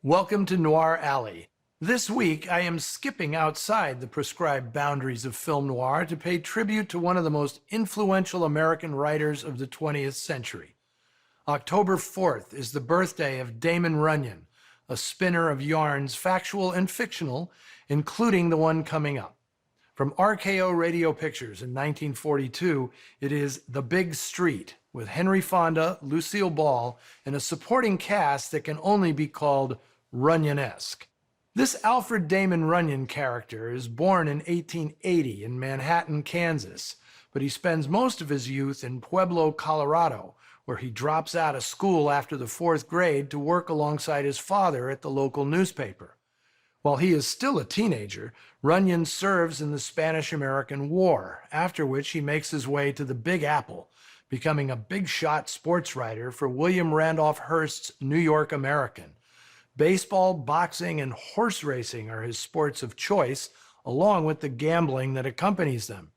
Welcome to Noir Alley. This week, I am skipping outside the prescribed boundaries of film noir to pay tribute to one of the most influential American writers of the 20th century. October 4th is the birthday of Damon Runyon, a spinner of yarns, factual and fictional, including the one coming up. From RKO Radio Pictures in 1942, it is The Big Street, with Henry Fonda, Lucille Ball, and a supporting cast that can only be called Runyon-esque. This Alfred Damon Runyon character is born in 1880 in Manhattan, Kansas, but he spends most of his youth in Pueblo, Colorado, where he drops out of school after the 4th grade to work alongside his father at the local newspaper. While he is still a teenager, Runyon serves in the Spanish-American War, after which he makes his way to the Big Apple, becoming a big-shot sports writer for William Randolph Hearst's New York American. Baseball, boxing, and horse racing are his sports of choice, along with the gambling that accompanies them.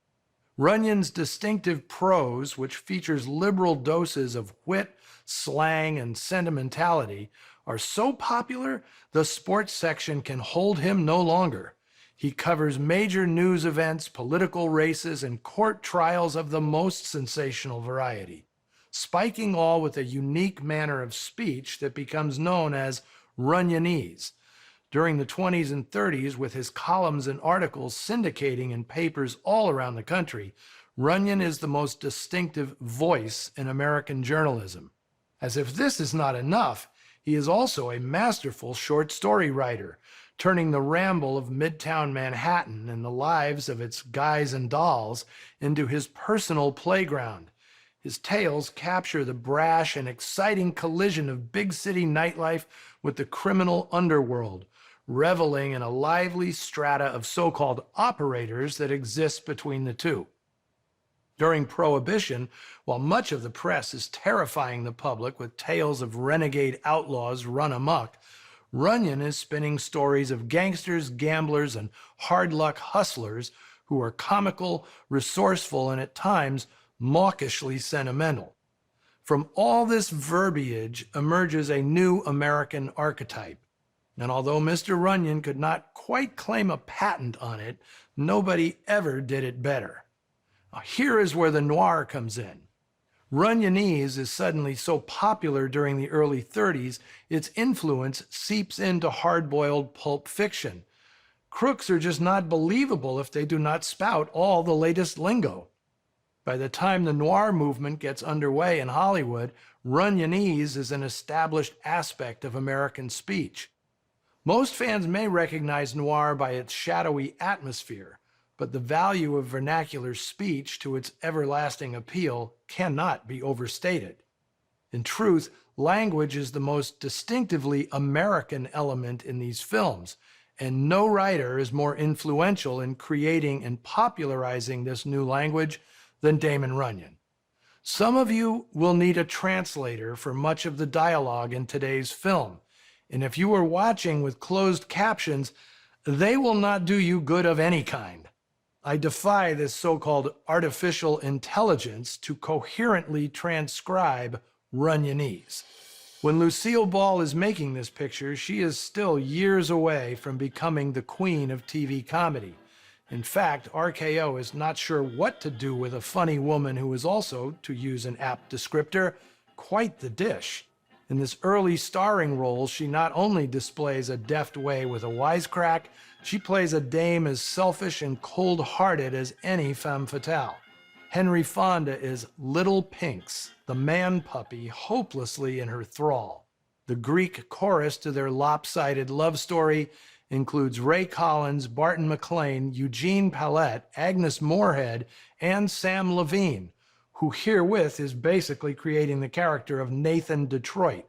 Runyon's distinctive prose, which features liberal doses of wit, slang, and sentimentality, are so popular the sports section can hold him no longer. He covers major news events, political races, and court trials of the most sensational variety, spiking all with a unique manner of speech that becomes known as Runyonese. During the 20s and 30s, with his columns and articles syndicating in papers all around the country, Runyon is the most distinctive voice in American journalism. As if this is not enough, he is also a masterful short story writer, turning the ramble of Midtown Manhattan and the lives of its guys and dolls into his personal playground. His tales capture the brash and exciting collision of big city nightlife with the criminal underworld, reveling in a lively strata of so-called operators that exists between the two. During Prohibition, while much of the press is terrifying the public with tales of renegade outlaws run amok, Runyon is spinning stories of gangsters, gamblers, and hard-luck hustlers who are comical, resourceful, and at times mawkishly sentimental. From all this verbiage emerges a new American archetype. And although Mr. Runyon could not quite claim a patent on it, nobody ever did it better. Now, here is where the noir comes in. Runyonese is suddenly so popular during the early 30s, its influence seeps into hard-boiled pulp fiction. Crooks are just not believable if they do not spout all the latest lingo. By the time the noir movement gets underway in Hollywood, Runyonese is an established aspect of American speech. Most fans may recognize noir by its shadowy atmosphere, but the value of vernacular speech to its everlasting appeal cannot be overstated. In truth, language is the most distinctively American element in these films, and no writer is more influential in creating and popularizing this new language than Damon Runyon. Some of you will need a translator for much of the dialogue in today's film, and if you are watching with closed captions, they will not do you good of any kind. I defy this so-called artificial intelligence to coherently transcribe Runyonese. When Lucille Ball is making this picture, she is still years away from becoming the queen of TV comedy. In fact, RKO is not sure what to do with a funny woman who is also, to use an apt descriptor, quite the dish. In this early starring role, she not only displays a deft way with a wisecrack, she plays a dame as selfish and cold-hearted as any femme fatale. Henry Fonda is Little Pinks, the man puppy hopelessly in her thrall. The Greek chorus to their lopsided love story includes Ray Collins, Barton McLean, Eugene Pallette, Agnes Moorehead, and Sam Levine, who herewith is basically creating the character of Nathan Detroit,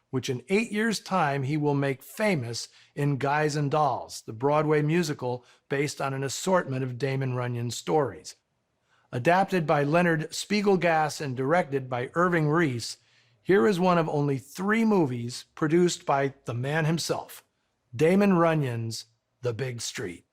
which in 8 years' time he will make famous in Guys and Dolls, the Broadway musical based on an assortment of Damon Runyon stories. Adapted by Leonard Spiegelgas and directed by Irving Reese, here is one of only 3 movies produced by the man himself, Damon Runyon's The Big Street.